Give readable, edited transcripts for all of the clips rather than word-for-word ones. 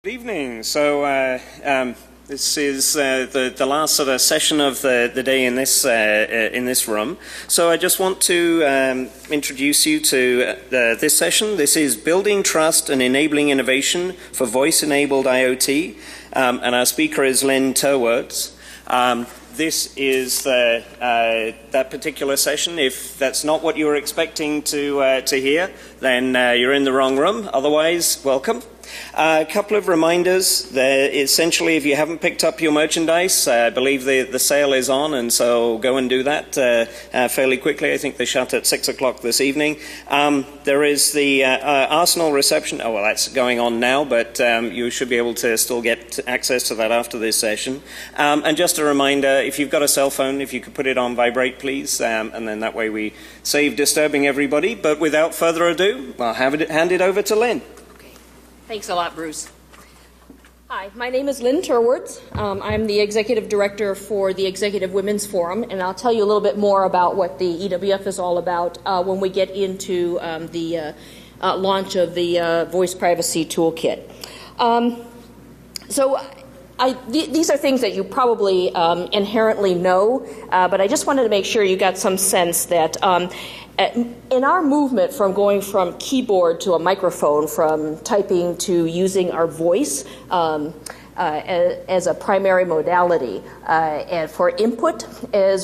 Good evening. This is the last sort of session of the day in this room. So I just want to introduce you to this session. This is Building Trust and Enabling Innovation for Voice-Enabled IoT, and our speaker is Lynn Turwards. This is that particular session. If that's not what you were expecting to hear, then you're in the wrong room. Otherwise, welcome. A couple of reminders. Essentially, if you haven't picked up your merchandise, I believe the sale is on, and so go and do that fairly quickly. I think they shut at 6 o'clock this evening. There is the Arsenal reception. Oh, well, that's going on now, but you should be able to still get access to that after this session. And just a reminder, if you've got a cell phone, if you could put it on vibrate, please, and then that way we save disturbing everybody. But without further ado, I'll hand it over to Lynn. Thanks a lot, Bruce. Hi, my name is Lynn Turwards. I'm the Executive Director for the Executive Women's Forum, and I'll tell you a little bit more about what the EWF is all about when we get into the launch of the Voice Privacy Toolkit. These are things that you probably inherently know, but I just wanted to make sure you got some sense that in our movement from going from keyboard to a microphone, from typing to using our voice as a primary modality and for input, our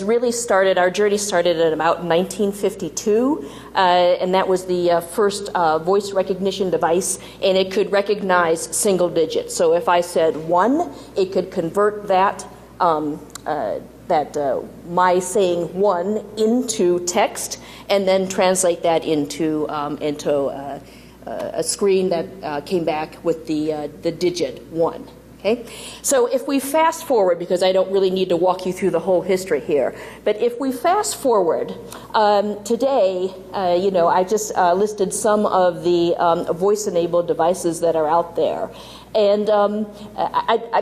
journey started at about 1952, and that was the first voice recognition device, and it could recognize single digits. So if I said 1, it could convert that my saying 1 into text, and then translate that into a screen that came back with the digit 1. Okay, so if we fast forward, because I don't really need to walk you through the whole history here, but if we fast forward, today, I just listed some of the voice-enabled devices that are out there. And I'm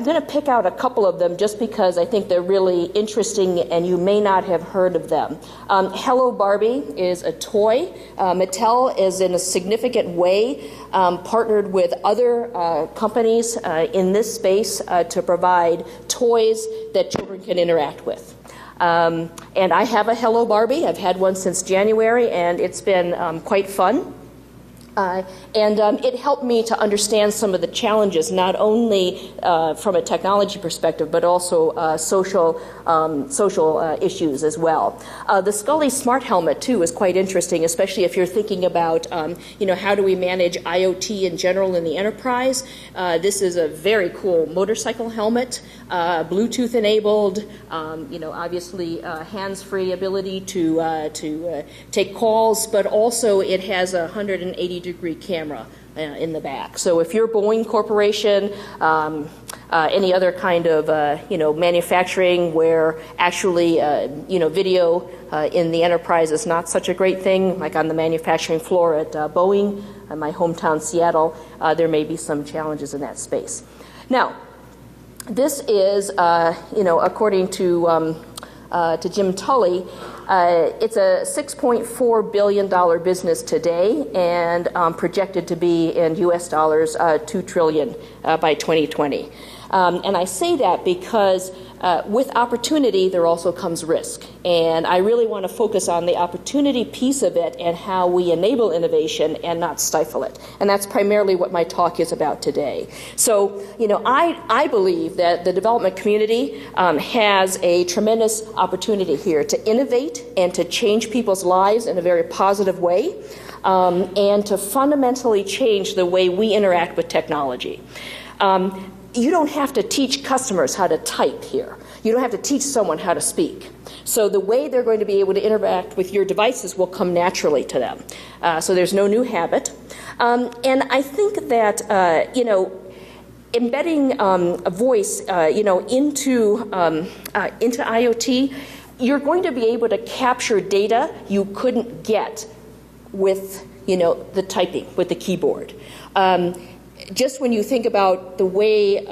going to pick out a couple of them just because I think they're really interesting and you may not have heard of them. Hello Barbie is a toy. Mattel is in a significant way partnered with other companies in this space to provide toys that children can interact with. And I have a Hello Barbie. I've had one since January, and it's been quite fun. It helped me to understand some of the challenges, not only from a technology perspective, but also social issues as well. The Scully Smart Helmet, too, is quite interesting, especially if you're thinking about, how do we manage IoT in general in the enterprise. This is a very cool motorcycle helmet, Bluetooth enabled, obviously hands-free ability to take calls, but also it has a 180-degree camera in the back. So if you're Boeing Corporation, any other kind of manufacturing where actually video in the enterprise is not such a great thing, like on the manufacturing floor at Boeing, in my hometown Seattle, there may be some challenges in that space. Now, this is according to Jim Tully, it's a $6.4 billion business today and projected to be in US dollars $2 trillion by 2020. And I say that because with opportunity, there also comes risk. And I really want to focus on the opportunity piece of it and how we enable innovation and not stifle it. And that's primarily what my talk is about today. So, I believe that the development community has a tremendous opportunity here to innovate and to change people's lives in a very positive way, and to fundamentally change the way we interact with technology. You don't have to teach customers how to type here. You don't have to teach someone how to speak. So the way they're going to be able to interact with your devices will come naturally to them. So there's no new habit. And I think that, embedding a voice, into IoT, you're going to be able to capture data you couldn't get with, the typing, with the keyboard. Just when you think about the way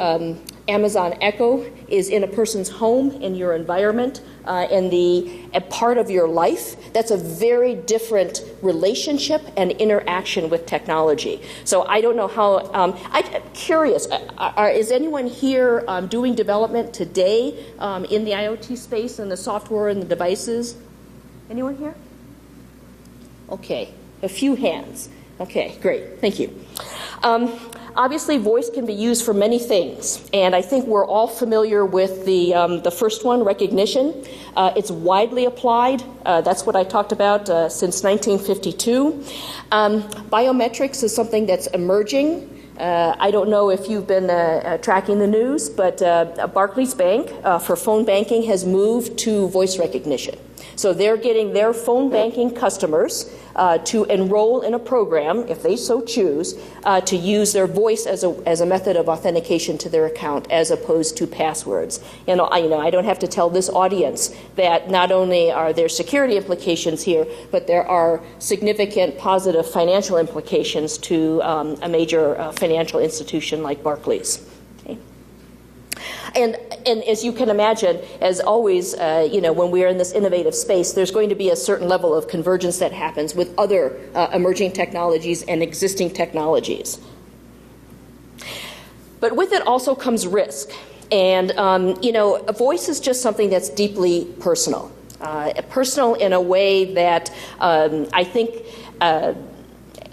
Amazon Echo is in a person's home, in your environment, and a part of your life. That's a very different relationship and interaction with technology. So I don't know how, I'm curious, is anyone here doing development today in the IoT space and the software and the devices? Anyone here? Okay, a few hands. Okay, great, thank you. Obviously, voice can be used for many things, and I think we're all familiar with the first one, recognition. It's widely applied. That's what I talked about since 1952. Biometrics is something that's emerging. I don't know if you've been tracking the news, but Barclays Bank for phone banking has moved to voice recognition. So they're getting their phone banking customers to enroll in a program, if they so choose, to use their voice as a method of authentication to their account, as opposed to passwords. And I don't have to tell this audience that not only are there security implications here, but there are significant positive financial implications to a major financial institution like Barclays. And as you can imagine, as always, when we are in this innovative space, there's going to be a certain level of convergence that happens with other emerging technologies and existing technologies. But with it also comes risk. And, a voice is just something that's deeply personal. Personal in a way that I think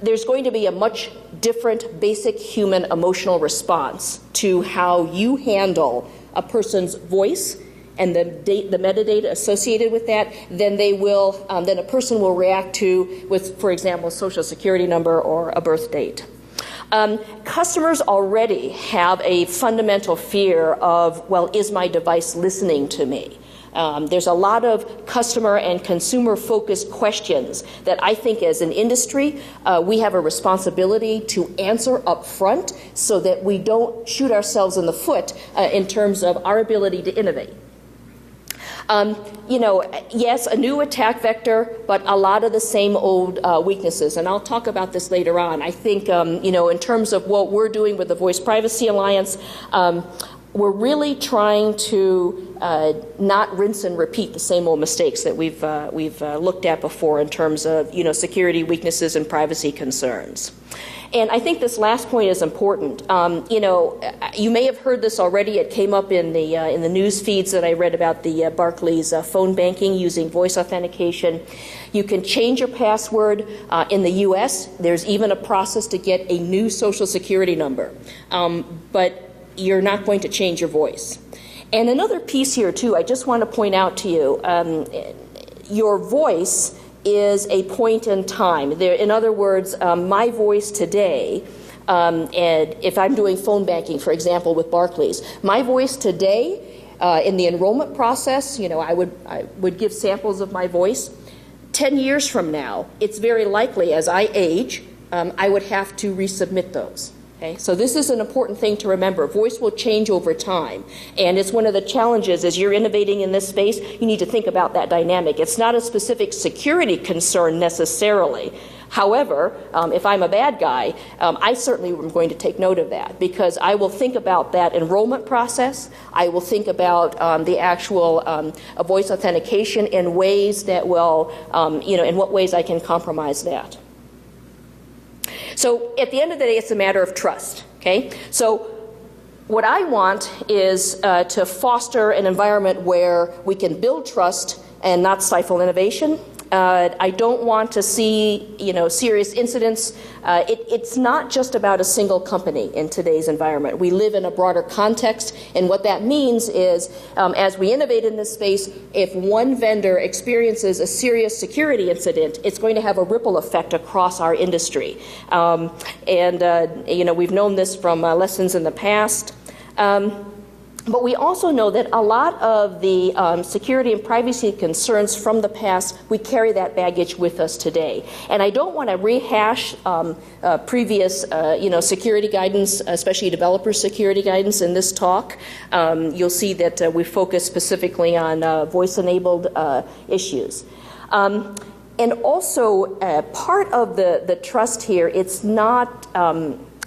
there's going to be a much different basic human emotional response to how you handle a person's voice and the metadata associated with that than a person will react to with, for example, a social security number or a birth date. Customers already have a fundamental fear of, well, is my device listening to me? There's a lot of customer and consumer-focused questions that I think as an industry we have a responsibility to answer up front so that we don't shoot ourselves in the foot in terms of our ability to innovate. Yes, a new attack vector, but a lot of the same old weaknesses. And I'll talk about this later on. I think, in terms of what we're doing with the Voice Privacy Alliance, we're really trying to not rinse and repeat the same old mistakes that we've looked at before in terms of security weaknesses and privacy concerns. And I think this last point is important. You may have heard this already. It came up in the news feeds that I read about the Barclays phone banking using voice authentication. You can change your password in the U.S. There's even a process to get a new social security number, but you're not going to change your voice. And another piece here, too, I just want to point out to you, your voice is a point in time. In other words, my voice today, and if I'm doing phone banking, for example, with Barclays, my voice today in the enrollment process, I would give samples of my voice. 10 years from now, it's very likely as I age, I would have to resubmit those. Okay, so this is an important thing to remember. Voice will change over time, and it's one of the challenges as you're innovating in this space. You need to think about that dynamic. It's not a specific security concern necessarily. However, if I'm a bad guy, I certainly am going to take note of that because I will think about that enrollment process. I will think about the actual voice authentication in ways that will, in what ways I can compromise that. So at the end of the day, it's a matter of trust, okay? So what I want is to foster an environment where we can build trust and not stifle innovation. I don't want to see, serious incidents. It's not just about a single company in today's environment. We live in a broader context, and what that means is, as we innovate in this space, if one vendor experiences a serious security incident, it's going to have a ripple effect across our industry. We've known this from lessons in the past. But we also know that a lot of the security and privacy concerns from the past, we carry that baggage with us today. And I don't want to rehash previous, security guidance, especially developer security guidance in this talk. You'll see that we focus specifically on voice-enabled issues. And also, part of the trust here, it's not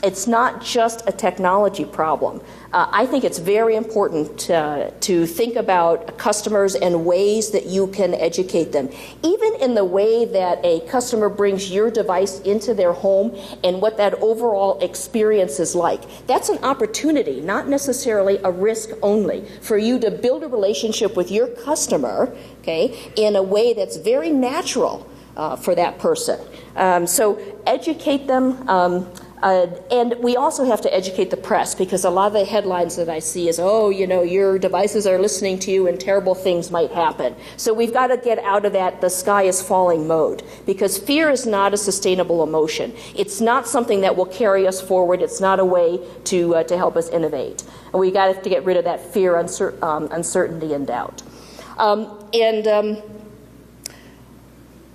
it's not just a technology problem. I think it's very important to think about customers and ways that you can educate them. Even in the way that a customer brings your device into their home and what that overall experience is like. That's an opportunity, not necessarily a risk only, for you to build a relationship with your customer, okay, in a way that's very natural for that person. So educate them. And we also have to educate the press, because a lot of the headlines that I see is, oh, you know, your devices are listening to you and terrible things might happen. So we've got to get out of that the sky is falling mode, because fear is not a sustainable emotion. It's not something that will carry us forward. It's not a way to help us innovate. And we've got to get rid of that fear, uncertainty, and doubt.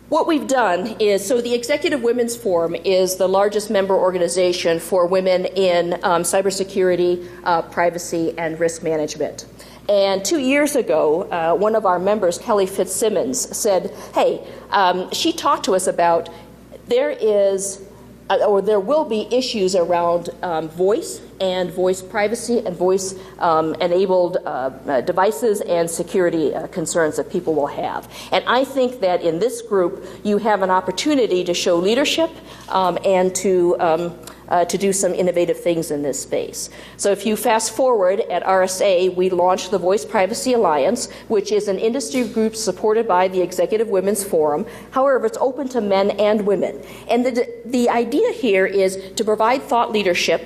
What we've done is, so the Executive Women's Forum is the largest member organization for women in cybersecurity, privacy, and risk management. And 2 years ago, one of our members, Kelly Fitzsimmons, said, hey, she talked to us about there will be issues around voice and voice privacy and voice enabled devices and security concerns that people will have. And I think that in this group you have an opportunity to show leadership and to do some innovative things in this space. So if you fast forward, at RSA, we launched the Voice Privacy Alliance, which is an industry group supported by the Executive Women's Forum. However, it's open to men and women. And the idea here is to provide thought leadership,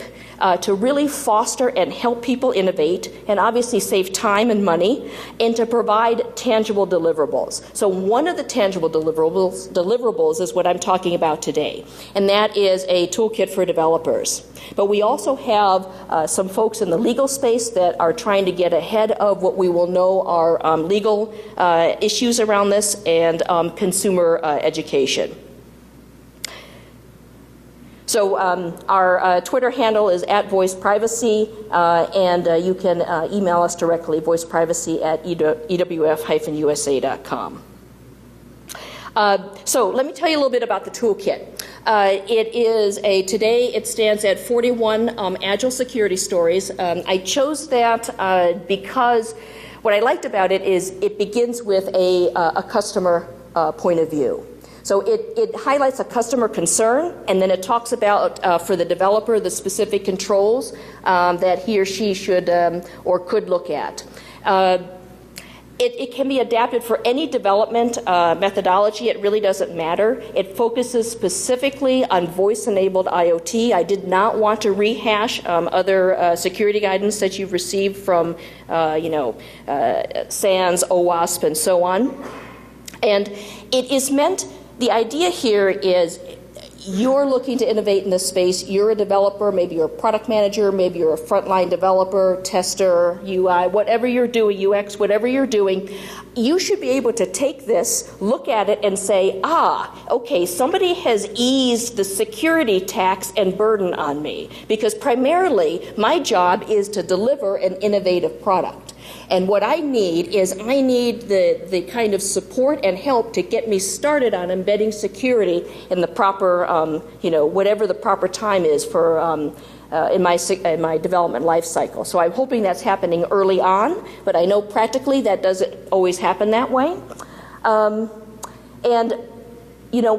to really foster and help people innovate, and obviously save time and money, and to provide tangible deliverables. So one of the tangible deliverables is what I'm talking about today, and that is a toolkit for developers. But we also have some folks in the legal space that are trying to get ahead of what we will know are legal issues around this, and consumer education. So our Twitter handle is @voiceprivacy, and you can email us directly, voiceprivacy@ewf-usa.com. So let me tell you a little bit about the toolkit. Today it stands at 41 Agile security stories. I chose that because what I liked about it is it begins with a customer point of view. So it highlights a customer concern, and then it talks about, for the developer, the specific controls that he or she should or could look at. It can be adapted for any development methodology. It really doesn't matter. It focuses specifically on voice-enabled IoT. I did not want to rehash other security guidance that you've received from, SANS, OWASP, and so on. And it is meant. The idea here is you're looking to innovate in this space. You're a developer, maybe you're a product manager, maybe you're a frontline developer, tester, UI, whatever you're doing, UX, whatever you're doing. You should be able to take this, look at it, and say, okay, somebody has eased the security tax and burden on me, because primarily my job is to deliver an innovative product. And what I need is the kind of support and help to get me started on embedding security in the proper, whatever the proper time is for in my development life cycle. So I'm hoping that's happening early on, but I know practically that doesn't always happen that way.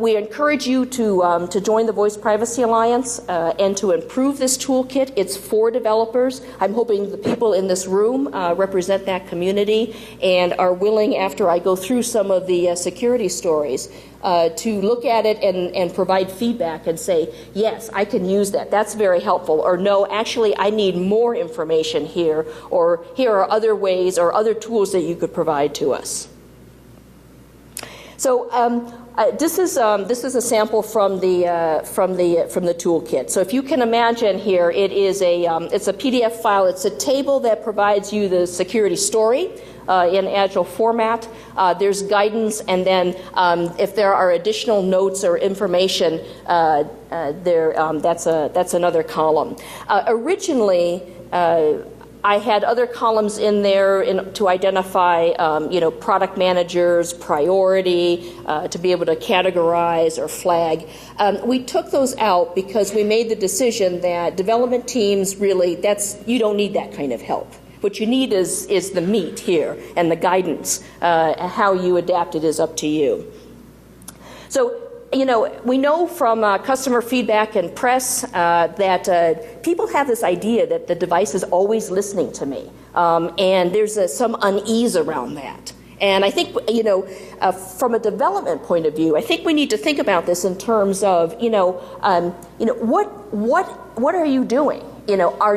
We encourage you to join the Voice Privacy Alliance and to improve this toolkit. It's for developers. I'm hoping the people in this room represent that community and are willing, after I go through some of the security stories, to look at it and provide feedback and say, yes, I can use that. That's very helpful. Or no, actually, I need more information here. Or here are other ways or other tools that you could provide to us. So this is a sample from the toolkit. So if you can imagine here, it's a PDF file. It's a table that provides you the security story in Agile format. There's guidance, and then if there are additional notes or information, that's another column. Originally, I had other columns in there to identify, product managers, priority, to be able to categorize or flag. We took those out because we made the decision that development teams really, you don't need that kind of help. What you need is the meat here and the guidance. How you adapt it is up to you. So, we know from customer feedback and press that people have this idea that the device is always listening to me, and there's some unease around that. And I think, from a development point of view, I think we need to think about this in terms of, what are you doing? Are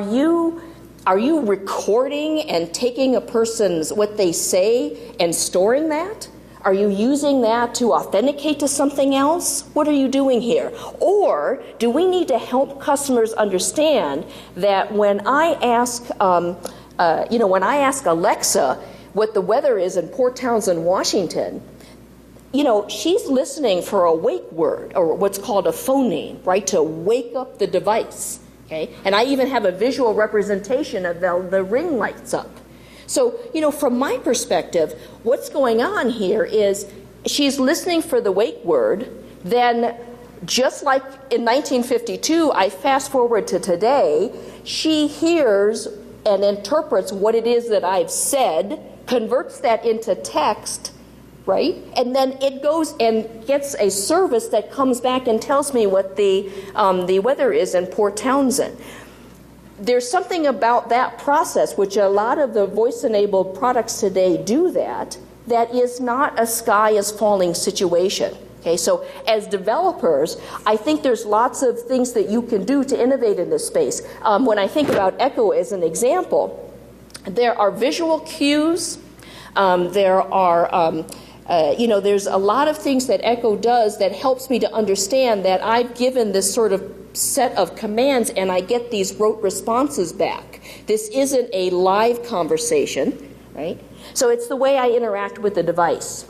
you recording and taking a person's what they say and storing that? Are you using that to authenticate to something else? What are you doing here? Or do we need to help customers understand that when I ask, Alexa what the weather is in Port Townsend, Washington, she's listening for a wake word or what's called a phoneme, right, to wake up the device. Okay, and I even have a visual representation of the ring lights up. So, from my perspective, what's going on here is she's listening for the wake word, then just like in 1952, I fast forward to today, she hears and interprets what it is that I've said, converts that into text, right? And then it goes and gets a service that comes back and tells me what the weather is in Port Townsend. There's something about that process, which a lot of the voice-enabled products today do that is not a sky is falling situation. Okay, so as developers, I think there's lots of things that you can do to innovate in this space. When I think about Echo as an example, there are visual cues, there are there's a lot of things that Echo does that helps me to understand that I've given this sort of set of commands and I get these rote responses back. This isn't a live conversation, right? So it's the way I interact with the device.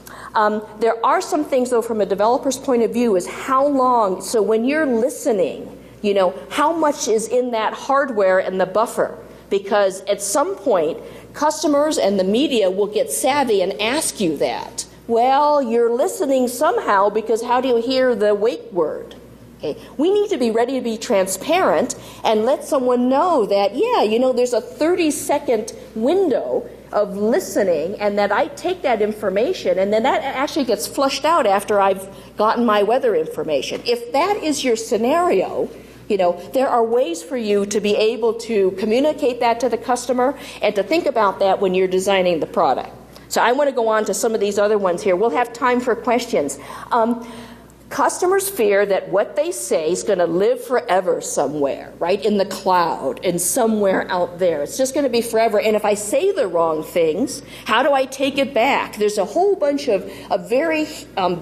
There are some things, though, from a developer's point of view, is how long, so when you're listening, how much is in that hardware and the buffer? Because at some point, customers and the media will get savvy and ask you that. Well, you're listening somehow because how do you hear the wake word? Okay. We need to be ready to be transparent and let someone know that, there's a 30-second window of listening and that I take that information and then that actually gets flushed out after I've gotten my weather information. If that is your scenario, there are ways for you to be able to communicate that to the customer and to think about that when you're designing the product. So I want to go on to some of these other ones here. We'll have time for questions. Customers fear that what they say is going to live forever somewhere, right, in the cloud and somewhere out there. It's just going to be forever. And if I say the wrong things, how do I take it back? There's a whole bunch of very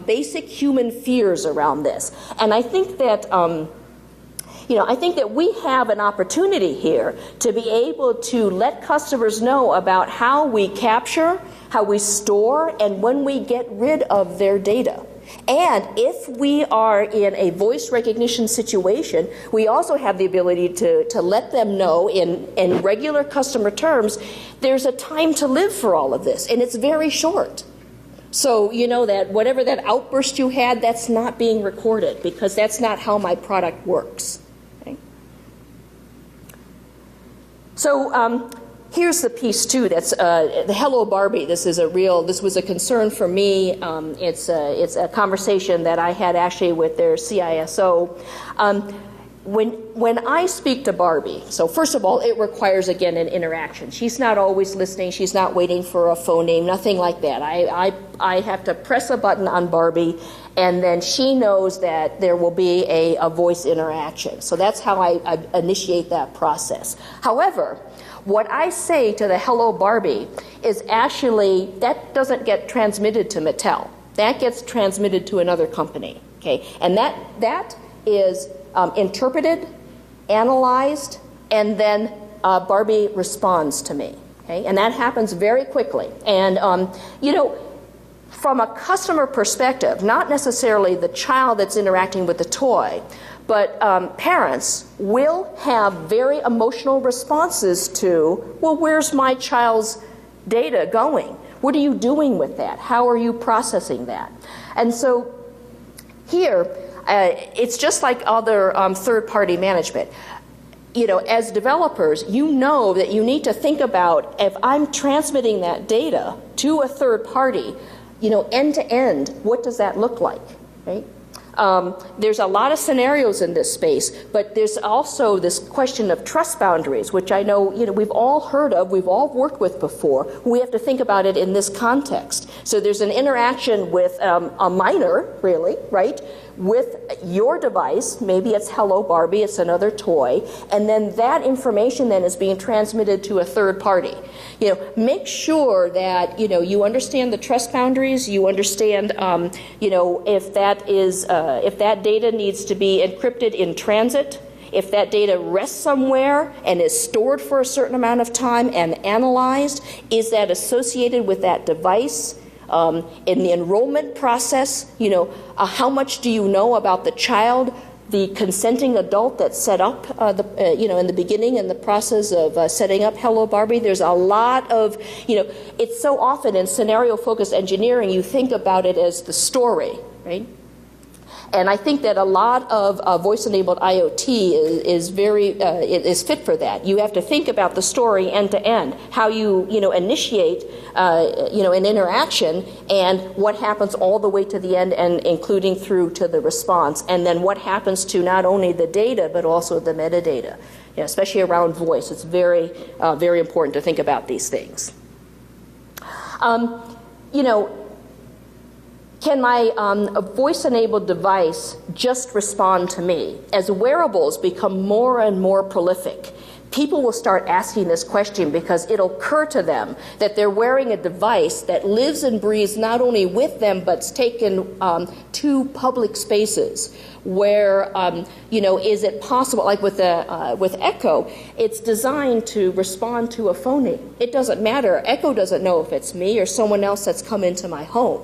basic human fears around this. And I think that I think that we have an opportunity here to be able to let customers know about how we capture, how we store, and when we get rid of their data. And if we are in a voice recognition situation, we also have the ability to let them know in regular customer terms, there's a time to live for all of this, and it's very short. So that whatever that outburst you had, that's not being recorded because that's not how my product works. Okay? So here's the piece too. That's the Hello Barbie. This was a concern for me. It's a conversation that I had actually with their CISO. When I speak to Barbie, so first of all, it requires again an interaction. She's not always listening. She's not waiting for a phoneme. Nothing like that. I have to press a button on Barbie, and then she knows that there will be a voice interaction. So that's how I initiate that process. However, what I say to the Hello Barbie is actually, that doesn't get transmitted to Mattel. That gets transmitted to another company, okay? And that is interpreted, analyzed, and then Barbie responds to me, okay? And that happens very quickly. And, from a customer perspective, not necessarily the child that's interacting with the toy, But parents will have very emotional responses to, well, where's my child's data going? What are you doing with that? How are you processing that? And so here, it's just like other third-party management. You know, as developers, you know that you need to think about, if I'm transmitting that data to a third party, you know, end to end, what does that look like, right? There's a lot of scenarios in this space, but there's also this question of trust boundaries, which I know, you know, we've all heard of, we've all worked with before. We have to think about it in this context. So there's an interaction with a minor, really, right, with your device. Maybe it's Hello Barbie, it's another toy, and then that information then is being transmitted to a third party. You know, make sure that, you know, you understand the trust boundaries, you understand, you know, if that data needs to be encrypted in transit, if that data rests somewhere and is stored for a certain amount of time and analyzed, is that associated with that device? In the enrollment process, you know, how much do you know about the child, the consenting adult that set up, you know, in the beginning in the process of setting up Hello Barbie? There's a lot of, you know, it's so often in scenario-focused engineering, you think about it as the story, right? And I think that a lot of voice-enabled IoT is very is fit for that. You have to think about the story end to end, how you know, initiate you know, an interaction, and what happens all the way to the end, and including through to the response, and then what happens to not only the data but also the metadata. You know, especially around voice, it's very very important to think about these things. You know. Can my voice-enabled device just respond to me? As wearables become more and more prolific, people will start asking this question because it'll occur to them that they're wearing a device that lives and breathes not only with them, but's taken to public spaces where, you know, is it possible, like with Echo, it's designed to respond to a phoning. It doesn't matter. Echo doesn't know if it's me or someone else that's come into my home.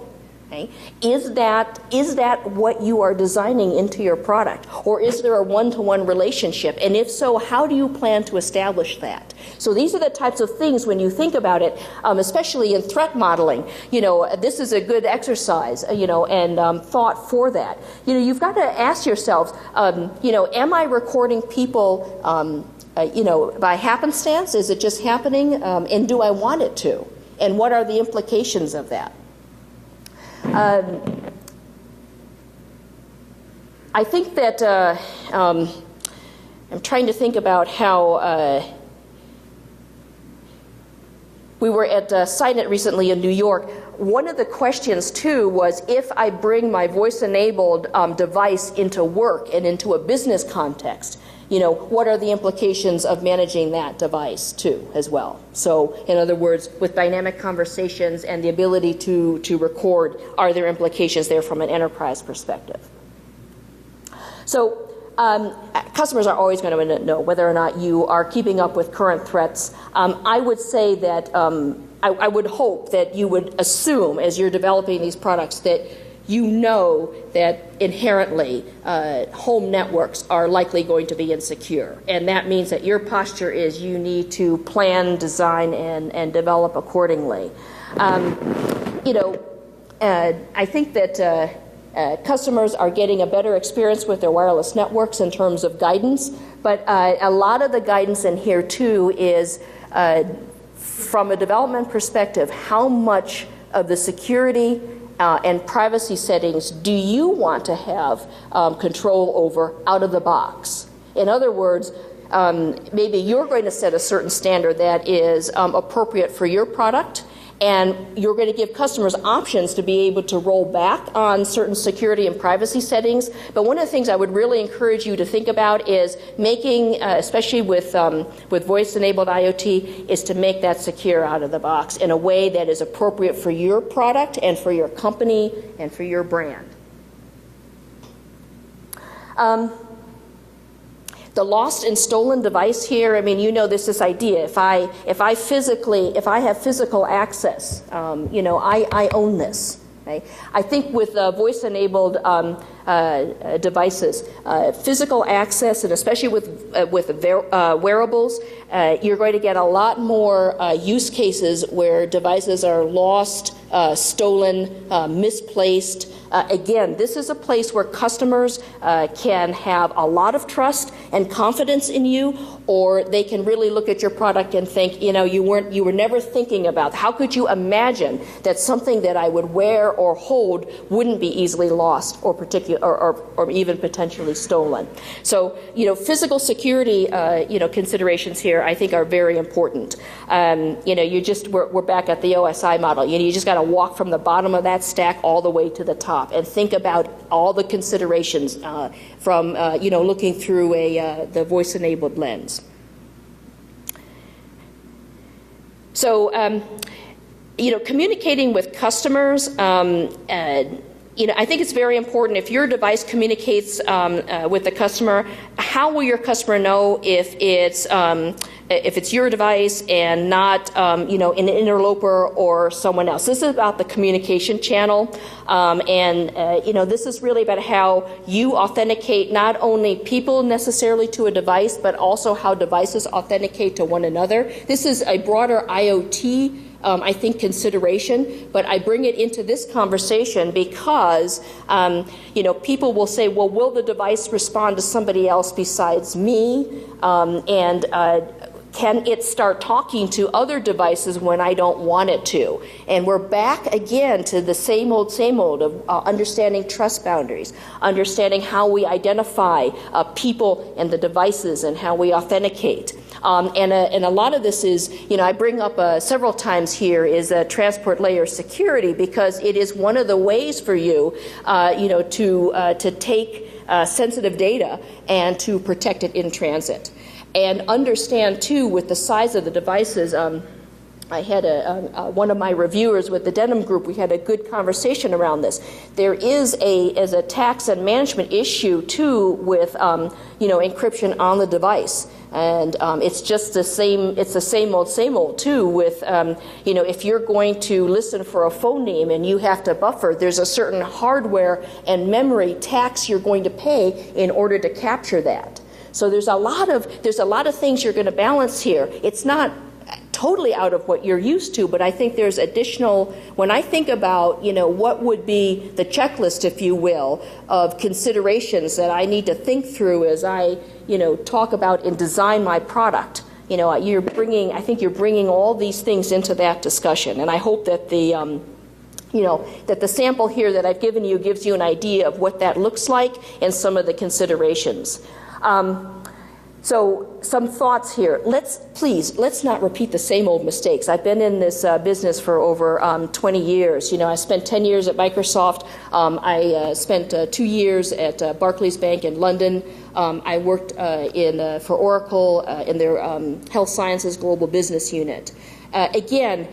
Okay. Is that what you are designing into your product? Or is there a one-to-one relationship? And if so, how do you plan to establish that? So these are the types of things when you think about it, especially in threat modeling. You know, this is a good exercise, you know, and thought for that. You know, you've got to ask yourselves, you know, am I recording people, you know, by happenstance? Is it just happening? And do I want it to? And what are the implications of that? I think that I'm trying to think about how we were at SciNet recently in New York. One of the questions, too, was if I bring my voice-enabled device into work and into a business context, you know, what are the implications of managing that device, too, as well? So, in other words, with dynamic conversations and the ability to record, are there implications there from an enterprise perspective? So, customers are always going to know whether or not you are keeping up with current threats. I would say that I would hope that you would assume, as you're developing these products, that you know that inherently home networks are likely going to be insecure. And that means that your posture is you need to plan, design, and develop accordingly. You know, I think that customers are getting a better experience with their wireless networks in terms of guidance, but a lot of the guidance in here, too, is from a development perspective, how much of the security and privacy settings do you want to have control over out of the box? In other words, maybe you're going to set a certain standard that is appropriate for your product, and you're going to give customers options to be able to roll back on certain security and privacy settings. But one of the things I would really encourage you to think about is making, especially with voice-enabled IoT, is to make that secure out of the box in a way that is appropriate for your product and for your company and for your brand. The lost and stolen device here, I mean, you know, this idea. If I have physical access, you know, I own this. Okay? I think with voice-enabled devices, physical access, and especially with wearables, you're going to get a lot more use cases where devices are lost, stolen, misplaced. Again, this is a place where customers can have a lot of trust and confidence in you, or they can really look at your product and think, you were never thinking about, how could you imagine that something that I would wear or hold wouldn't be easily lost or even potentially stolen. So, physical security, considerations here I think are very important. We're back at the OSI model. You just got to walk from the bottom of that stack all the way to the top and think about all the considerations from looking through the voice-enabled lens. So, communicating with customers. I think it's very important if your device communicates with the customer. How will your customer know if it's your device and not an interloper or someone else? This is about the communication channel, this is really about how you authenticate not only people necessarily to a device, but also how devices authenticate to one another. This is a broader IoT I think, consideration, but I bring it into this conversation because, people will say, well, will the device respond to somebody else besides me? Can it start talking to other devices when I don't want it to? And we're back again to the same old of understanding trust boundaries, understanding how we identify people and the devices and how we authenticate. And a lot of this is, I bring up several times here is transport layer security, because it is one of the ways for you, to take sensitive data and to protect it in transit. And understand, too, with the size of the devices, I had one of my reviewers with the Denim Group, we had a good conversation around this. There is a tax and management issue, too, with, encryption on the device. And it's just the same, it's the same old, too, with, if you're going to listen for a phone name and you have to buffer, there's a certain hardware and memory tax you're going to pay in order to capture that. So there's a lot of things you're going to balance here. It's not totally out of what you're used to, but I think there's additional, when I think about, what would be the checklist, if you will, of considerations that I need to think through as I, talk about and design my product. I think you're bringing all these things into that discussion, and I hope that that the sample here that I've given you gives you an idea of what that looks like and some of the considerations. So some thoughts here. Let's not repeat the same old mistakes. I've been in this business for over 20 years. I spent 10 years at Microsoft. I spent 2 years at Barclays Bank in London. I worked for Oracle in their Health Sciences Global Business Unit. Again,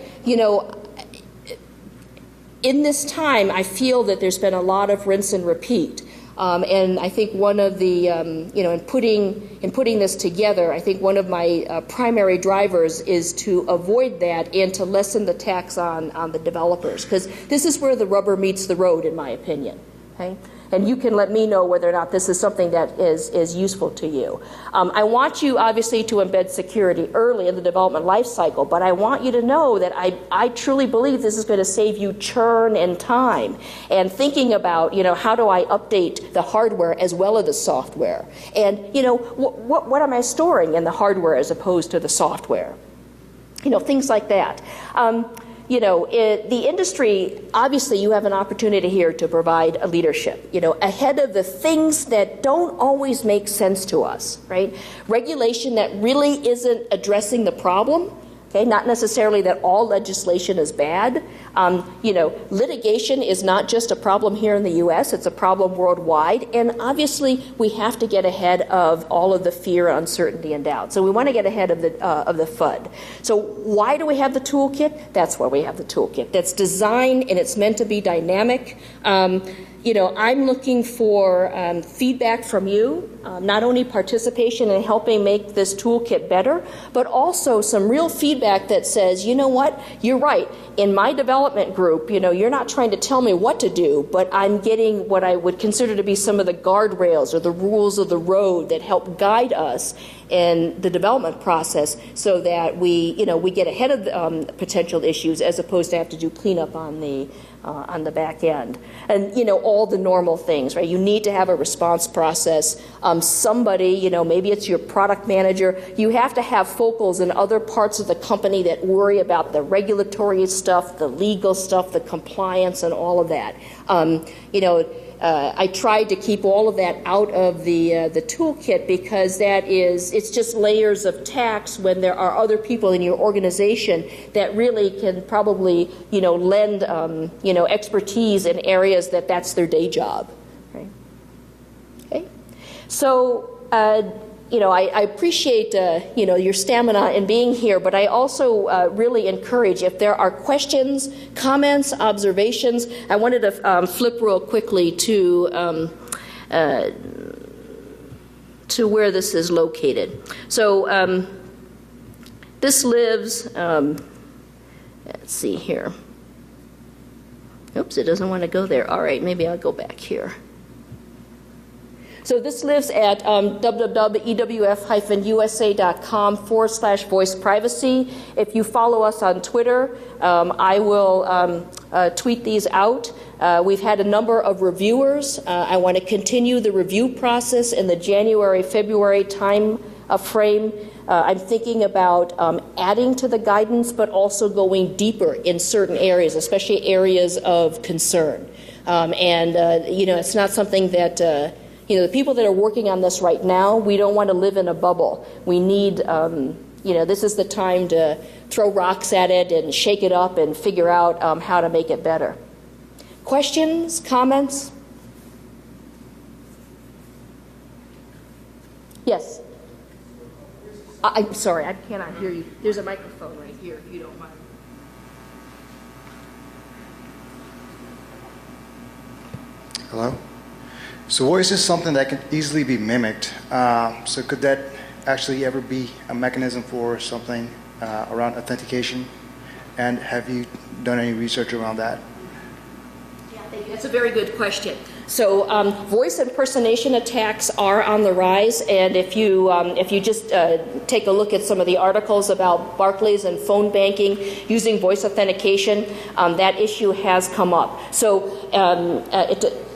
in this time, I feel that there's been a lot of rinse and repeat. And I think one of the, in putting this together, I think one of my primary drivers is to avoid that and to lessen the tax on the developers, because this is where the rubber meets the road, in my opinion. Okay? And you can let me know whether or not this is something that is useful to you. I want you, obviously, to embed security early in the development life cycle, but I want you to know that I truly believe this is going to save you churn and time. And thinking about, how do I update the hardware as well as the software? And, what am I storing in the hardware as opposed to the software? Things like that. The industry, obviously you have an opportunity here to provide a leadership, ahead of the things that don't always make sense to us, right? Regulation that really isn't addressing the problem. Okay, not necessarily that all legislation is bad. Litigation is not just a problem here in the U.S., it's a problem worldwide. And obviously, we have to get ahead of all of the fear, uncertainty, and doubt. So we want to get ahead of the FUD. So why do we have the toolkit? That's why we have the toolkit. That's designed and it's meant to be dynamic. I'm looking for feedback from you, not only participation in helping make this toolkit better, but also some real feedback that says, you know what, you're right. In my development group, you're not trying to tell me what to do, but I'm getting what I would consider to be some of the guardrails or the rules of the road that help guide us in the development process so that we get ahead of potential issues as opposed to have to do cleanup on the back end. And, all the normal things, right? You need to have a response process. Somebody, maybe it's your product manager. You have to have focals in other parts of the company that worry about the regulatory stuff, the legal stuff, the compliance, and all of that. I tried to keep all of that out of the toolkit because it's just layers of tax when there are other people in your organization that really can probably, lend, expertise in areas that's their day job. Right? Okay. So, I appreciate, your stamina in being here, but I also really encourage if there are questions, comments, observations. I wanted to flip real quickly to where this is located. So this lives, let's see here. Oops, it doesn't want to go there. All right, maybe I'll go back here. So this lives at www.ewf-usa.com/voice privacy. If you follow us on Twitter, I will tweet these out. We've had a number of reviewers. I want to continue the review process in the January-February time frame. I'm thinking about adding to the guidance, but also going deeper in certain areas, especially areas of concern. It's not something that... the people that are working on this right now, we don't want to live in a bubble. We need, this is the time to throw rocks at it and shake it up and figure out how to make it better. Questions, comments? Yes? I'm sorry, I cannot hear you. There's a microphone right here, if you don't mind. Hello? So voice is something that can easily be mimicked. So could that actually ever be a mechanism for something around authentication? And have you done any research around that? Yeah, thank you. That's a very good question. So voice impersonation attacks are on the rise, and if you just take a look at some of the articles about Barclays and phone banking using voice authentication, that issue has come up. So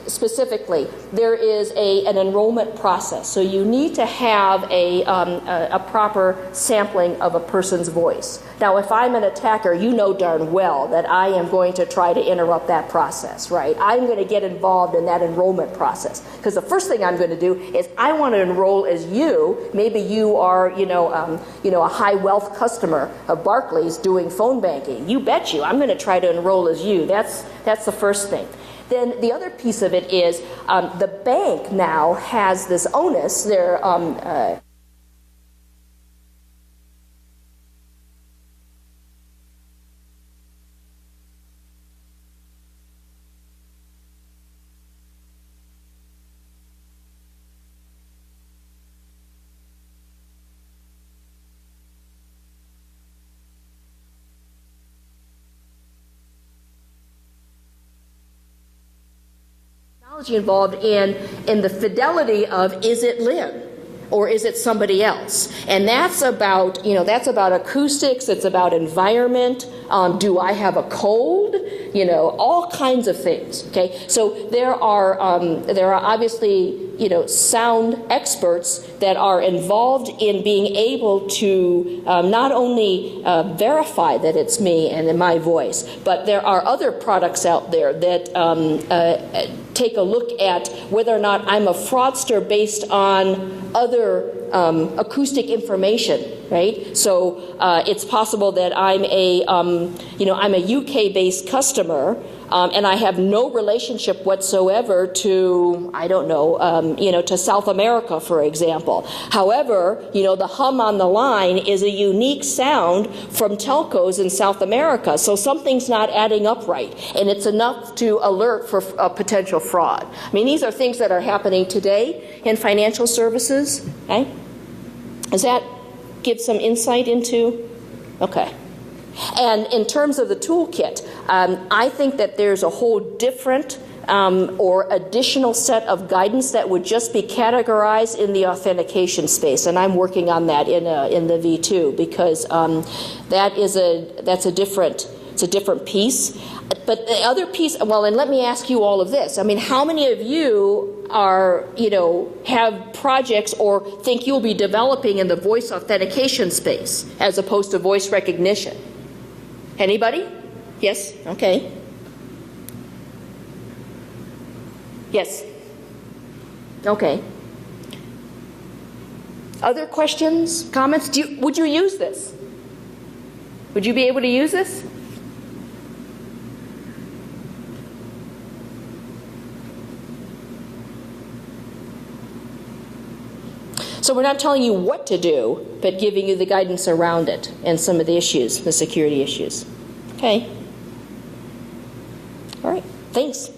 specifically, there is an enrollment process. So you need to have a proper sampling of a person's voice. Now, if I'm an attacker, you know darn well that I am going to try to interrupt that process, right? I'm going to get involved in that enrollment process because the first thing I'm going to do is I want to enroll as you. Maybe you are, a high wealth customer of Barclays doing phone banking. You bet you, I'm going to try to enroll as you. That's the first thing. Then the other piece of it is the bank now has this onus. Involved in the fidelity of, is it Lynn or is it somebody else? And that's about acoustics, it's about environment. Do I have a cold? All kinds of things. Okay, so there are obviously sound experts that are involved in being able to not only verify that it's me and in my voice, but there are other products out there that take a look at whether or not I'm a fraudster based on other acoustic information, right? So it's possible that I'm a UK-based customer, and I have no relationship whatsoever to, I don't know, to South America, for example. However, the hum on the line is a unique sound from telcos in South America, so something's not adding up right, and it's enough to alert for a potential fraud. I mean, these are things that are happening today in financial services. Okay? Does that give some insight into? Okay. And in terms of the toolkit, I think that there's a whole different or additional set of guidance that would just be categorized in the authentication space, and I'm working on that in the V2 because that's a different piece. But the other piece, well, and let me ask you all of this. I mean, how many of you are, have projects or think you'll be developing in the voice authentication space as opposed to voice recognition? Anybody? Yes? Okay. Yes? Okay. Other questions, comments? Would you use this? Would you be able to use this? So we're not telling you what to do, but giving you the guidance around it and some of the issues, the security issues. Okay. All right. Thanks.